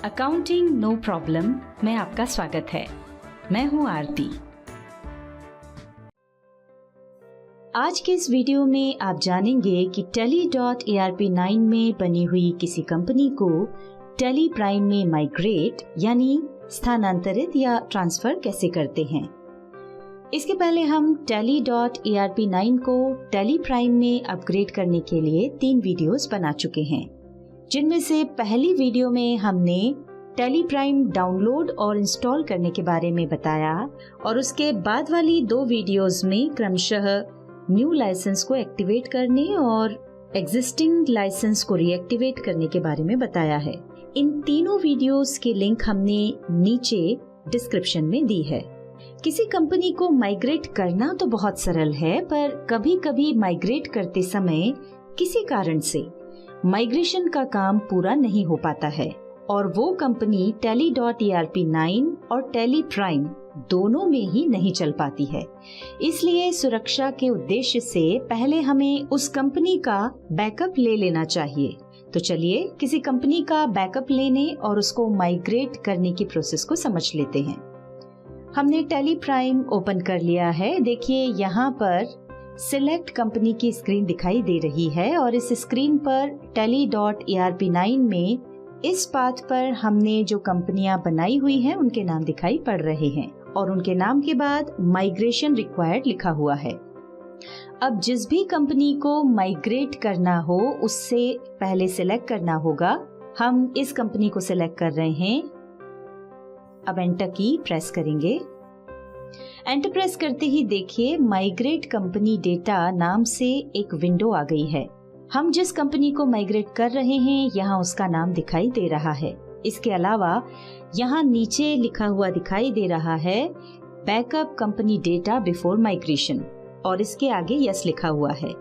Accounting no problem में आपका स्वागत है। मैं हूं आरती। आज के इस वीडियो में आप जानेंगे कि Tally.ARP9 में बनी हुई किसी कंपनी को Tally Prime में माइग्रेट यानी स्थानांतरित या ट्रांसफर कैसे करते हैं। इसके पहले हम Tally.ARP9 को Tally Prime में अपग्रेड करने के लिए 3 वीडियोस बना चुके हैं, जिनमें से पहली वीडियो में हमने Tally Prime डाउनलोड और इंस्टॉल करने के बारे में बताया और उसके बाद वाली 2 वीडियोस में क्रमशः न्यू लाइसेंस को एक्टिवेट करने और एग्जिस्टिंग लाइसेंस को रीएक्टिवेट करने के बारे में बताया है। इन तीनों वीडियोस के लिंक हमने नीचे डिस्क्रिप्शन में दी है। किसी कंपनी को माइग्रेट करना तो बहुत सरल है, पर कभी-कभी माइग्रेट करते समय किसी कारण से माइग्रेशन का काम पूरा नहीं हो पाता है और वो कंपनी Tally.ARP9 और Tally Prime दोनों में ही नहीं चल पाती है। इसलिए सुरक्षा के उद्देश्य से पहले हमें उस कंपनी का बैकअप ले लेना चाहिए। तो चलिए किसी कंपनी का बैकअप लेने और उसको माइग्रेट करने की प्रोसेस को समझ लेते हैं। हमने Tally Prime ओपन कर लिया है। देखिए यहाँ पर सिलेक्ट कंपनी की स्क्रीन दिखाई दे रही है और इस स्क्रीन पर Tally.ARP9 में इस पाथ पर हमने जो कंपनियां बनाई हुई हैं उनके नाम दिखाई पड़ रहे हैं और उनके नाम के बाद माइग्रेशन रिक्वायर्ड लिखा हुआ है। अब जिस भी कंपनी को माइग्रेट करना हो उससे पहले सिलेक्ट करना होगा। हम इस कंपनी को सिलेक्ट कर रहे हैं। अब एंटर की प्रेस करेंगे। एंटर प्रेस करते ही देखिए माइग्रेट कंपनी डेटा नाम से एक विंडो आ गई है। हम जिस कंपनी को माइग्रेट कर रहे हैं यहाँ उसका नाम दिखाई दे रहा है। इसके अलावा यहाँ नीचे लिखा हुआ दिखाई दे रहा है backup company data before migration और इसके आगे यस लिखा हुआ है।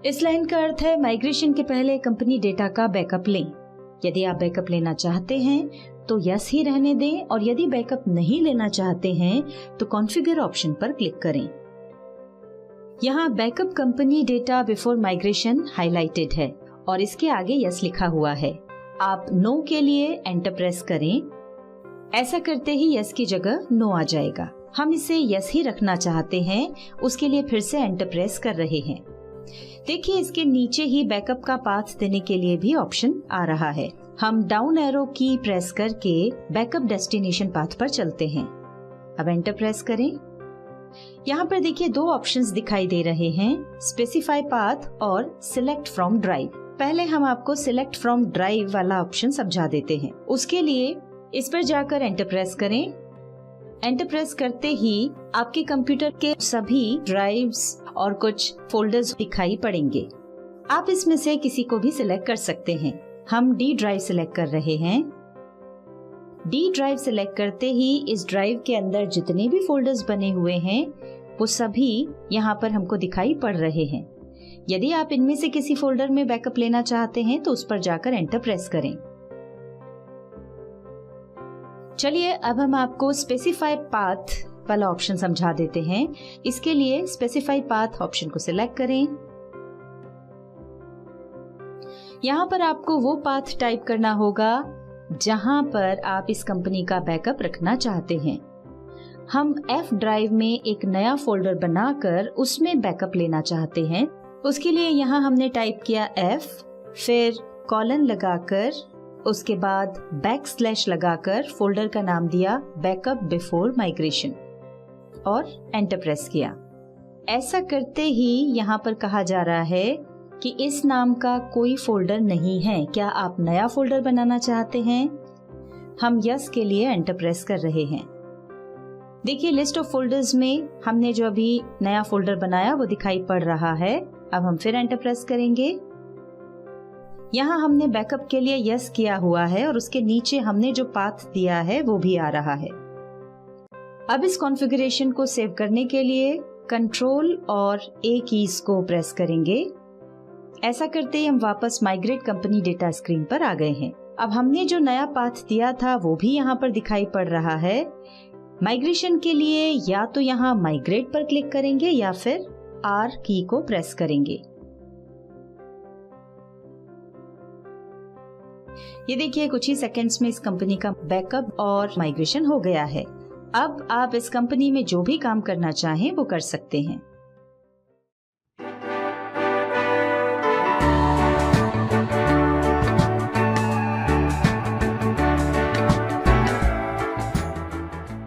इस लाइन का अर्थ है माइग्रेशन के पहले कंपनी डेटा का बैकअप लें। यदि आप बैकअप लेना चाहते हैं तो यस ही रहने दें और यदि बैकअप नहीं लेना चाहते हैं तो कॉन्फ़िगर ऑप्शन पर क्लिक करें। यहाँ backup company data before migration highlighted है और इसके आगे यस लिखा हुआ है। आप नो के लिए एंटर प्रेस करें। ऐसा करते ही यस की जगह नो आ जाएगा। हम इसे यस ही रखना चाहते हैं, उसके लिए फिर से एंटर प्रेस कर रहे हैं। देखिए इसके नीचे ही बैकअप का पाथ देने के लिए भी ऑप्शन आ रहा है। हम डाउन एरो की प्रेस करके बैकअप डेस्टिनेशन पाथ पर चलते हैं। अब एंटर प्रेस करें। यहाँ पर देखिए 2 ऑप्शंस दिखाई दे रहे हैं, स्पेसिफाई पाथ और सिलेक्ट फ्रॉम ड्राइव। पहले हम आपको सिलेक्ट फ्रॉम ड्राइव वाला ऑप्शन समझा देते हैं। उसके लिए इस पर जाकर एंटर प्रेस करें। एंटर प्रेस करते ही आपके कंप्यूटर के सभी ड्राइव्स और कुछ फोल्डर्स दिखाई पड़ेंगे। आप इसमें से किसी को भी सिलेक्ट कर सकते हैं। हम डी ड्राइव सिलेक्ट कर रहे हैं। डी ड्राइव सिलेक्ट करते ही इस ड्राइव के अंदर जितने भी फोल्डर्स बने हुए हैं वो सभी यहाँ पर हमको दिखाई पड़ रहे हैं। यदि आप इनमें से किसी फोल्डर में बैकअप लेना चाहते हैं तो उस पर जाकर एंटर प्रेस करें। चलिए अब हम आपको स्पेसिफाई पाथ वाला ऑप्शन समझा देते हैं। इसके लिए स्पेसिफाई पाथ ऑप्शन को सिलेक्ट करें। यहाँ पर आपको वो पाथ टाइप करना होगा जहां पर आप इस कंपनी का बैकअप रखना चाहते हैं। हम F ड्राइव में एक नया फोल्डर बनाकर उसमें बैकअप लेना चाहते हैं। उसके लिए यहाँ हमने टाइप किया F, फिर कॉलन लगाकर उसके बाद बैकस्लैश लगाकर फोल्डर का नाम दिया बैकअप बिफोर माइग्रेशन और एंटर प्रेस किया। ऐसा करते ही यहाँ पर कहा जा रहा है कि इस नाम का कोई फोल्डर नहीं है, क्या आप नया फोल्डर बनाना चाहते हैं? हम यस के लिए एंटर प्रेस कर रहे हैं। देखिए लिस्ट ऑफ फोल्डर्स में हमने जो अभी नया फोल्डर बनाया वो दिखाई पड़ रहा है। अब हम फिर एंटर प्रेस करेंगे। यहाँ हमने बैकअप के लिए यस किया हुआ है और उसके नीचे हमने जो पाथ दिया है वो भी आ रहा है। अब इस कॉन्फ़िगरेशन को सेव करने के लिए कंट्रोल और ए कीज को प्रेस करेंगे। ऐसा करते ही हम वापस माइग्रेट कंपनी डेटा स्क्रीन पर आ गए हैं। अब हमने जो नया पाथ दिया था वो भी यहाँ पर दिखाई पड़ रहा है। माइग्रेशन के लिए या तो यहाँ माइग्रेट पर क्लिक करेंगे या फिर आर की को प्रेस करेंगे। ये देखिए कुछ ही सेकंड्स में इस कंपनी का बैकअप और माइग्रेशन हो गया है। अब आप इस कंपनी में जो भी काम करना चाहें वो कर सकते हैं।